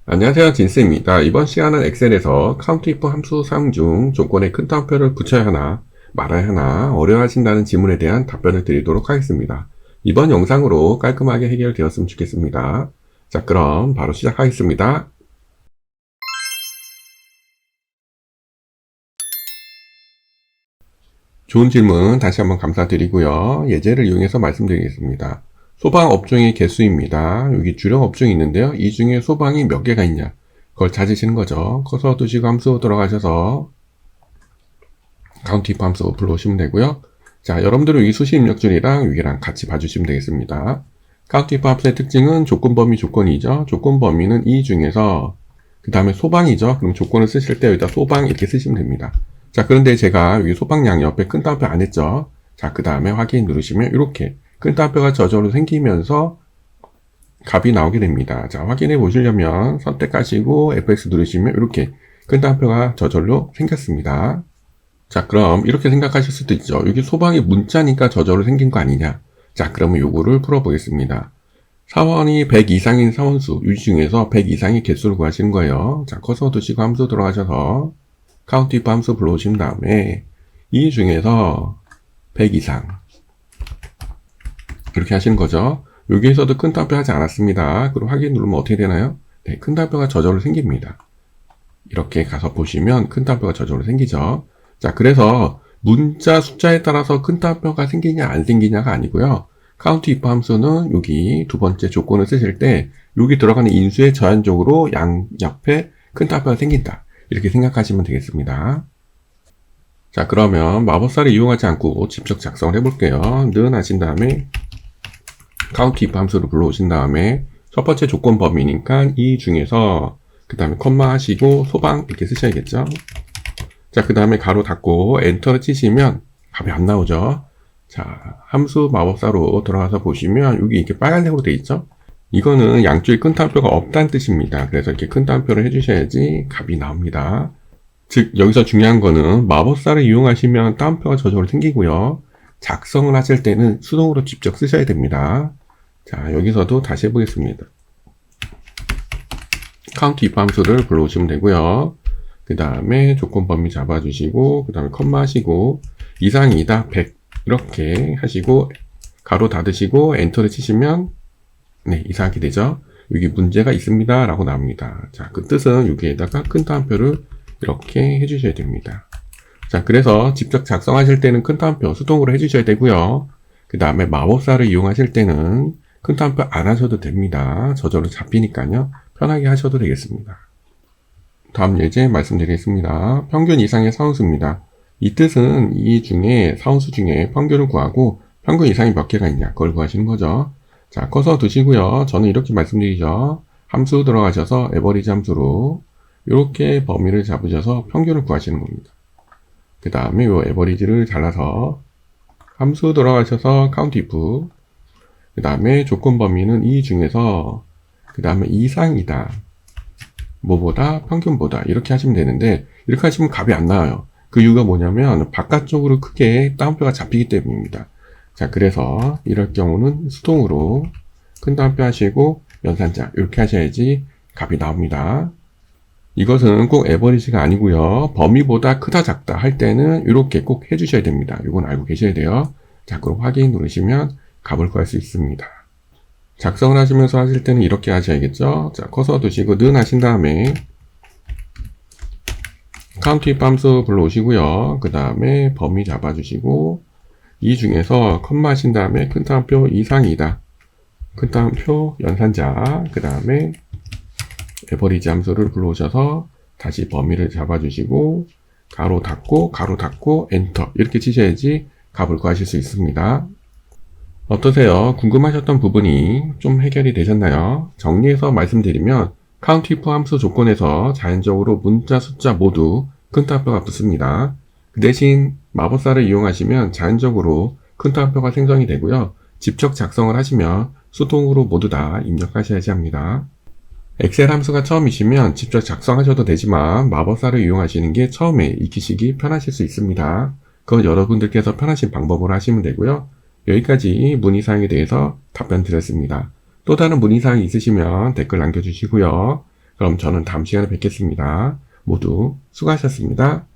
안녕하세요, 진스입니다. 이번 시간은 엑셀에서 카운트이프 함수 사용 중 조건에 큰 따옴표를 붙여야 하나 말아야 하나 어려워하신다는 질문에 대한 답변을 드리도록 하겠습니다. 이번 영상으로 깔끔하게 해결되었으면 좋겠습니다. 자, 그럼 바로 시작하겠습니다. 좋은 질문 다시 한번 감사드리고요. 예제를 이용해서 말씀드리겠습니다. 소방 업종의 개수입니다. 여기 주력 업종이 있는데요. 이 중에 소방이 몇 개가 있냐? 그걸 찾으시는 거죠. 커서 두시고 함수 들어가셔서 카운트 if 함수 불러오시면 되고요. 자, 여러분들은 이 수식 입력줄이랑 여기랑 같이 봐주시면 되겠습니다. 카운트 if 함수의 특징은 조건 범위 조건이죠. 조건 범위는 이 중에서 그 다음에 소방이죠. 그럼 조건을 쓰실 때 여기다 소방 이렇게 쓰시면 됩니다. 자, 그런데 제가 여기 소방량 옆에 큰 따옴표 안 했죠. 자, 그 다음에 확인 누르시면 이렇게 큰 따옴표가 저절로 생기면서 값이 나오게 됩니다. 자, 확인해 보시려면 선택하시고 FX 누르시면 이렇게 큰 따옴표가 저절로 생겼습니다. 자, 그럼 이렇게 생각하실 수도 있죠. 여기 소방이 문자니까 저절로 생긴 거 아니냐. 자, 그러면 요거를 풀어보겠습니다. 사원이 100 이상인 사원수, 이 중에서 100 이상의 개수를 구하시는 거예요. 자, 커서 두시고 함수 들어가셔서 카운트 if 함수 불러오신 다음에 이 중에서 100 이상 이렇게 하시는 거죠. 여기에서도 큰 따옴표 하지 않았습니다. 그리고 확인 누르면 어떻게 되나요? 네, 큰 따옴표가 저절로 생깁니다. 이렇게 가서 보시면 큰 따옴표가 저절로 생기죠. 자, 그래서 문자 숫자에 따라서 큰 따옴표가 생기냐 안 생기냐가 아니고요. 카운트 if 함수는 여기 두 번째 조건을 쓰실 때 여기 들어가는 인수에 제한적으로 양 옆에 큰 따옴표가 생긴다. 이렇게 생각하시면 되겠습니다. 자, 그러면 마법사를 이용하지 않고 직접 작성을 해볼게요. 는 하신 다음에 카운트 if 함수를 불러오신 다음에 첫 번째 조건 범위니까 이 중에서 그 다음에 콤마 하시고 소방 이렇게 쓰셔야겠죠. 자, 그 다음에 가로 닫고 엔터를 치시면 답이 안 나오죠. 자, 함수 마법사로 들어가서 보시면 여기 이렇게 빨간색으로 되어 있죠. 이거는 양쪽에 큰 따옴표가 없다는 뜻입니다. 그래서 이렇게 큰 따옴표를 해주셔야지 값이 나옵니다. 즉 여기서 중요한 거는 마법사를 이용하시면 따옴표가 저절로 생기고요. 작성을 하실 때는 수동으로 직접 쓰셔야 됩니다. 자, 여기서도 다시 해보겠습니다. 카운트 if 함수를 불러오시면 되고요. 그 다음에 조건 범위 잡아주시고 그 다음에 컴마 하시고 이상이다 100 이렇게 하시고 가로 닫으시고 엔터를 치시면 네, 이상하게 되죠. 여기 문제가 있습니다 라고 나옵니다. 자, 그 뜻은 여기에다가 큰 따옴표를 이렇게 해주셔야 됩니다. 자, 그래서 직접 작성하실 때는 큰 따옴표 수동으로 해주셔야 되고요. 그 다음에 마법사를 이용하실 때는 큰 따옴표 안 하셔도 됩니다. 저절로 잡히니까요. 편하게 하셔도 되겠습니다. 다음 예제 말씀드리겠습니다. 평균 이상의 사원수입니다. 이 뜻은 이 중에 사원수 중에 평균을 구하고 평균 이상이 몇 개가 있냐 그걸 구하시는 거죠. 자, 커서 두시고요. 저는 이렇게 말씀드리죠. 함수 들어가셔서 에버리지 함수로 이렇게 범위를 잡으셔서 평균을 구하시는 겁니다. 그 다음에 이 에버리지를 잘라서 함수 들어가셔서 카운트 if 그 다음에 조건 범위는 이 중에서 그 다음에 이상이다 뭐보다 평균보다 이렇게 하시면 되는데 이렇게 하시면 값이 안 나와요. 그 이유가 뭐냐면 바깥쪽으로 크게 따옴표가 잡히기 때문입니다. 자, 그래서 이럴 경우는 수동으로 큰 따옴표 하시고 연산자 이렇게 하셔야지 값이 나옵니다. 이것은 꼭 에버리지가 아니고요. 범위보다 크다 작다 할 때는 이렇게 꼭 해주셔야 됩니다. 이건 알고 계셔야 돼요. 자, 그럼 확인 누르시면 값을 구할 수 있습니다. 작성을 하시면서 하실 때는 이렇게 하셔야겠죠. 자, 커서 두시고 는 하신 다음에 카운트 if 함수 불러오시고요. 그 다음에 범위 잡아주시고 이 중에서 컴마 하신 다음에 큰 따옴표 이상이다. 큰 따옴표 연산자 그 다음에 에버리지 함수를 불러오셔서 다시 범위를 잡아주시고 가로 닫고 엔터 이렇게 치셔야지 값을 구하실 수 있습니다. 어떠세요? 궁금하셨던 부분이 좀 해결이 되셨나요? 정리해서 말씀드리면 카운트 if 함수 조건에서 자연적으로 문자 숫자 모두 큰 따옴표가 붙습니다. 그 대신 마법사를 이용하시면 자연적으로 큰 따옴표가 생성이 되고요. 직접 작성을 하시면 수동으로 모두 다 입력하셔야지 합니다. 엑셀 함수가 처음이시면 직접 작성하셔도 되지만 마법사를 이용하시는 게 처음에 익히시기 편하실 수 있습니다. 그건 여러분들께서 편하신 방법으로 하시면 되고요. 여기까지 문의사항에 대해서 답변 드렸습니다. 또 다른 문의사항이 있으시면 댓글 남겨주시고요. 그럼 저는 다음 시간에 뵙겠습니다. 모두 수고하셨습니다.